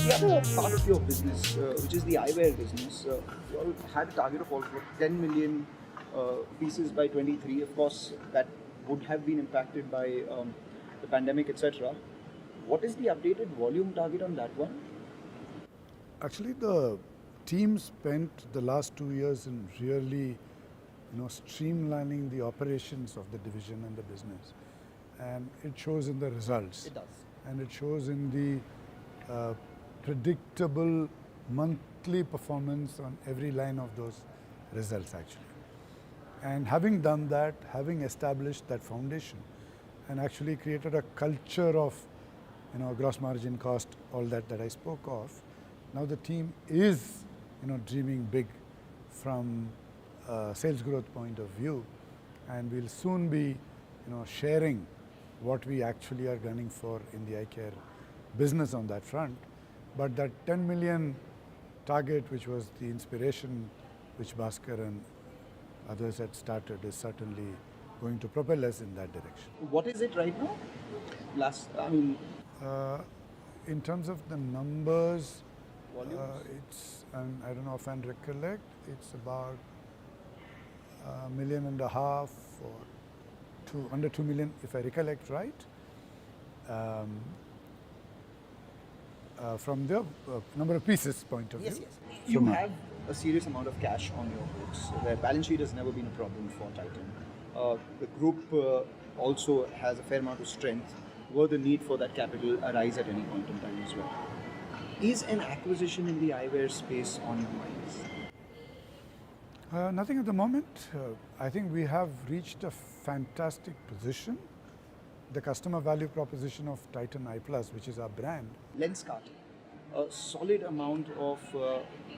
The other part of your business, which is the eyewear business, you all had a target of also 10 million pieces by 23. Of course, that would have been impacted by the pandemic, etc. What is the updated volume target on that one? Actually, the team spent the last 2 years in really, streamlining the operations of the division and the business, and it shows in the results. It does. And it shows in the predictable monthly performance on every line of those results, actually. And having done that, having established that foundation, and actually created a culture of, gross margin, cost, all that I spoke of. Now the team is, dreaming big from a sales growth point of view, and we'll soon be, sharing what we actually are gunning for in the eye care business on that front. But that 10 million target, which was the inspiration which Bhaskar and others had started, is certainly going to propel us in that direction. What is it right now? In terms of the numbers, Volumes? it's, I don't know if I recollect, it's about 1.5 million or under 2 million, if I recollect right. From the number of pieces point of view. Yes. You have a serious amount of cash on your books. The balance sheet has never been a problem for Titan. The group also has a fair amount of strength. Were the need for that capital arise at any point in time as well? Is an acquisition in the eyewear space on your minds? Nothing at the moment. I think we have reached a fantastic position. The customer value proposition of Titan Eye Plus, which is our brand. Lenskart, a solid amount of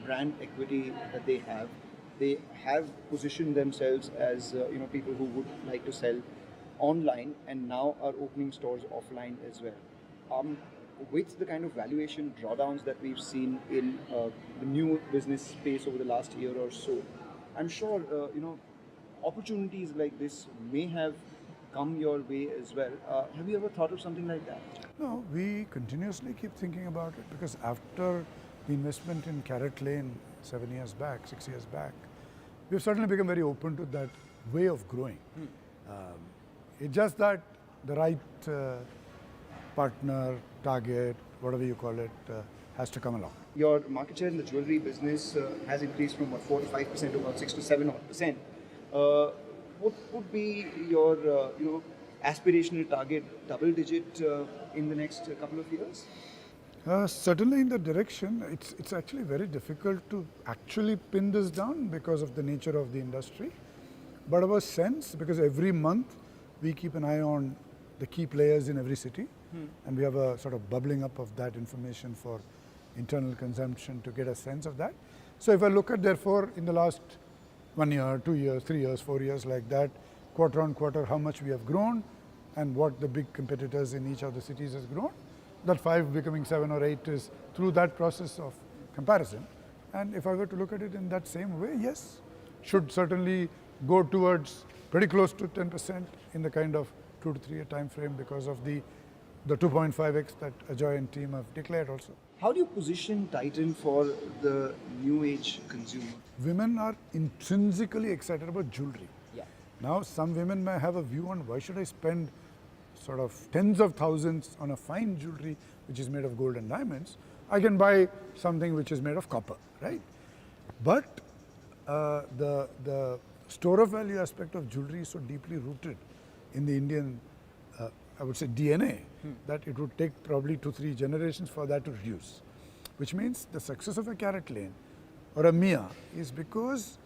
brand equity that they have. They have positioned themselves as people who would like to sell online, and now are opening stores offline as well. With the kind of valuation drawdowns that we've seen in the new business space over the last year or so, I'm sure opportunities like this may have come your way as well. Have you ever thought of something like that? No, we continuously keep thinking about it, because after the investment in Carrot Lane 6 years back, we've certainly become very open to that way of growing. It's just that the right partner, target, whatever you call it, has to come along. Your market share in the jewelry business has increased from about 4 to 5% to about 6 to 7%. What would be your aspirational target, double digit in the next couple of years? Certainly in the direction. It's actually very difficult to actually pin this down because of the nature of the industry. But our sense, because every month we keep an eye on the key players in every city, and we have a sort of bubbling up of that information for internal consumption to get a sense of that. So if I look at, therefore, in the last 1 year, 2 years, 3 years, 4 years, like that, quarter on quarter, how much we have grown and what the big competitors in each of the cities has grown, that 5 becoming 7 or 8 is through that process of comparison. And if I were to look at it in that same way, yes, should certainly go towards pretty close to 10% in the kind of 2 to 3 year time frame, because of the 2.5x that Ajoy and team have declared also. How do you position Titan for the new age consumer? Women are intrinsically excited about jewelry. Yeah. Now, some women may have a view on why should I spend sort of tens of thousands on a fine jewelry which is made of gold and diamonds. I can buy something which is made of copper, right? But the store of value aspect of jewelry is so deeply rooted in the Indian, I would say, DNA, that it would take probably 2-3 generations for that to reduce. Which means the success of a Carrot Lane or a Mia is because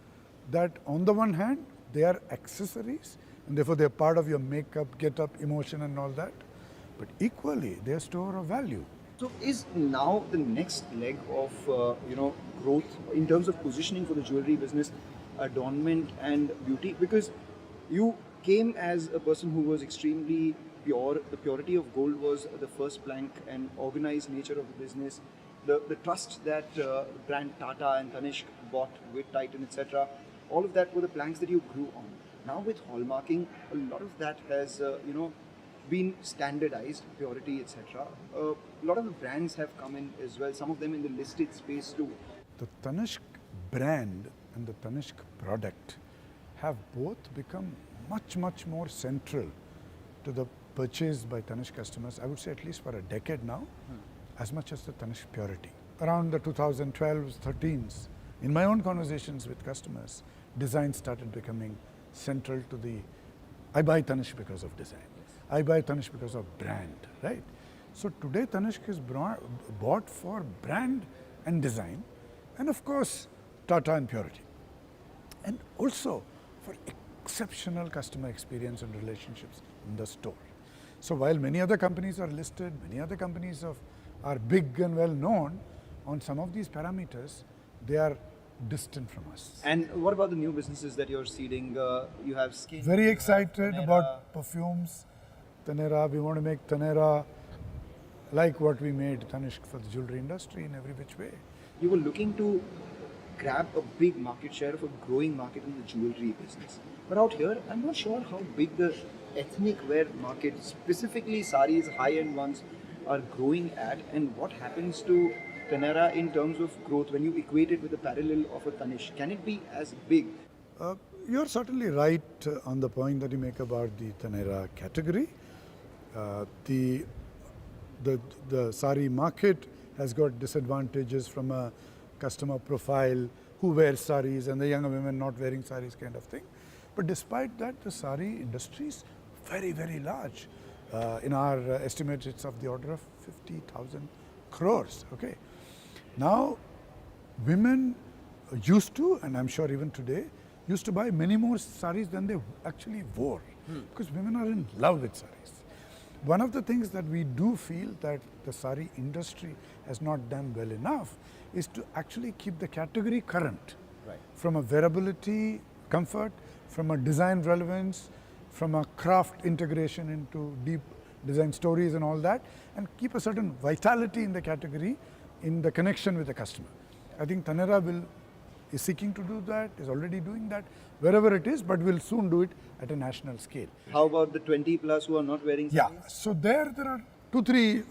that on the one hand, they are accessories, and therefore they are part of your makeup, get-up, emotion and all that. But equally, they are store of value. So is now the next leg of growth in terms of positioning for the jewelry business adornment and beauty? Because you came as a person who was extremely pure. The purity of gold was the first plank, and organized nature of the business. The trust that brand Tata and Tanishq bought with Titan, etc. All of that were the planks that you grew on. Now with hallmarking, a lot of that has been standardized, purity, etc. A lot of the brands have come in as well, some of them in the listed space too. The Tanishq brand and the Tanishq product have both become much more central to the purchase by Tanishq customers, I would say at least for a decade now, as much as the Tanishq purity. Around the 2012s, 13s, in my own conversations with customers, design started becoming central to the, I buy Tanishq because of design. I buy Tanishq because of brand, right? So today Tanishq is bought for brand and design, and of course Tata and purity, and also for exceptional customer experience and relationships in the store. So while many other companies are listed, many other companies are big and well known on some of these parameters, they are distant from us. And what about the new businesses that you're seeding? You have skin. Very excited Taneira. about perfumes. Taneira, we want to make Taneira like what we made Tanishq for the jewelry industry in every which way. You were looking to grab a big market share of a growing market in the jewelry business. But out here, I'm not sure how big the ethnic wear market, specifically saris, high-end ones, are growing at, and what happens to Taneira in terms of growth when you equate it with the parallel of a Tanishq. Can it be as big? You're certainly right on the point that you make about the Taneira category. The sari market has got disadvantages from a customer profile who wears saris and the younger women not wearing saris kind of thing. But despite that, the sari industry is very large. In our estimates, it's of the order of 50,000 crores. Okay. Now, women used to, and I'm sure even today, used to buy many more saris than they actually wore, because women are in love with saris. One of the things that we do feel that the sari industry has not done well enough is to actually keep the category current, Right. from a wearability, comfort, from a design relevance, from a craft integration into deep design stories and all that, and keep a certain vitality in the category, in the connection with the customer. I think Taneira is seeking to do that, is already doing that, wherever it is, but will soon do it at a national scale. How about the 20 plus who are not wearing Yeah, saris? so there are 2-3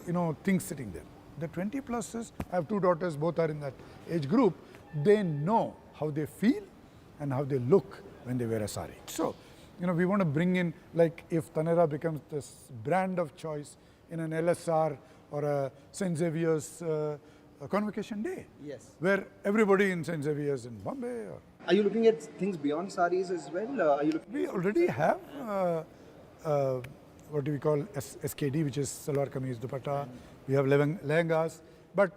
things sitting there. The 20 pluses, I have 2 daughters, both are in that age group. They know how they feel and how they look when they wear a sari. So, we want to bring in, like if Taneira becomes this brand of choice in an LSR or a St. Xavier's convocation day. Yes. Where everybody in St. Xavier's in Bombay. Are you looking at things beyond saris as well? Are you looking? We already have what do we call SKD, which is Salwar Kameez Dupatta. We have lehengas, but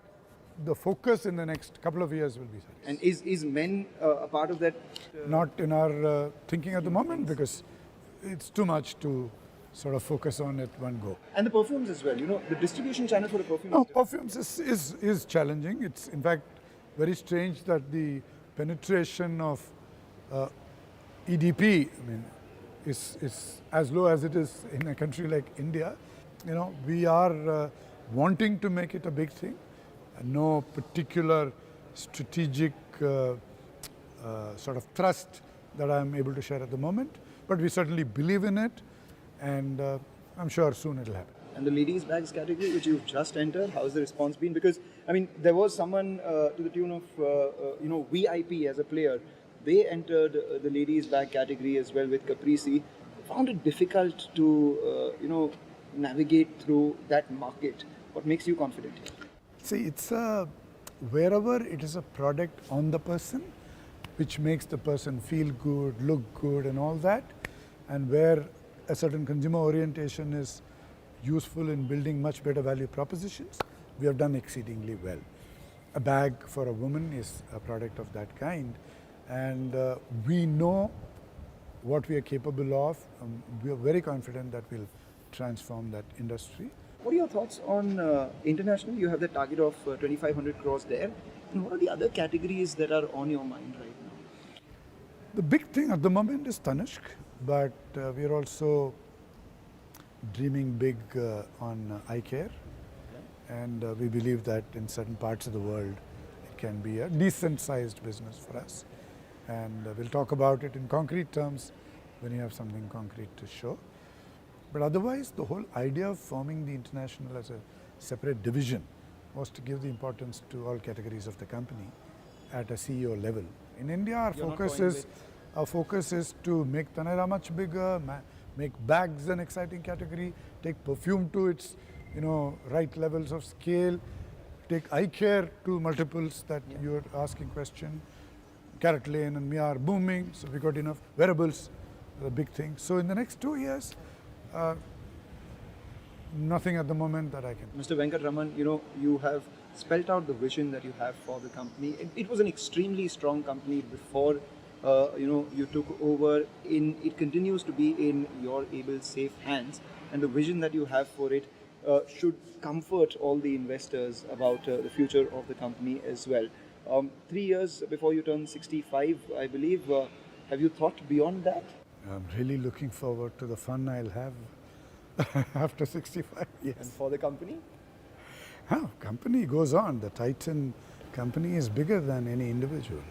the focus in the next couple of years will be saris. And is men a part of that? Not in our thinking at the moment, because it's too much to sort of focus on at one go. And the perfumes as well. The distribution channel for the perfume. No, perfumes is challenging. It's in fact very strange that the penetration of EDP, is as low as it is in a country like India. We are wanting to make it a big thing. No particular strategic sort of thrust that I'm able to share at the moment, but we certainly believe in it, and I'm sure soon it'll happen. And the ladies' bags category, which you've just entered, how's the response been? Because, there was someone to the tune of, VIP as a player. They entered the ladies' bag category as well with Caprese. Found it difficult to, navigate through that market. What makes you confident here? See, it's wherever it is a product on the person, which makes the person feel good, look good and all that, and where a certain consumer orientation is useful in building much better value propositions, we have done exceedingly well. A bag for a woman is a product of that kind, and we know what we are capable of. We are very confident that we'll transform that industry. What are your thoughts on international? You have the target of 2,500 crores there. And what are the other categories that are on your mind right now? The big thing at the moment is Tanishq, but we are also dreaming big on eye care, and we believe that in certain parts of the world it can be a decent sized business for us, and we'll talk about it in concrete terms when you have something concrete to show. But otherwise, the whole idea of forming the international as a separate division was to give the importance to all categories of the company at a CEO level. In India, our focus is to make Taneira much bigger, make bags an exciting category, take perfume to its right levels of scale, take eye care to multiples that you're asking question. Carrot Lane and Mia are booming, so we got enough wearables, the big thing. So in the next 2 years, nothing at the moment that I can. Mr. Venkataraman, you have spelt out the vision that you have for the company. It was an extremely strong company before, you took over. It continues to be in your able, safe hands, and the vision that you have for it should comfort all the investors about the future of the company as well. 3 years before you turn 65, I believe. Have you thought beyond that? I'm really looking forward to the fun I'll have after 65 years. And for the company? Company goes on. The Titan company is bigger than any individual.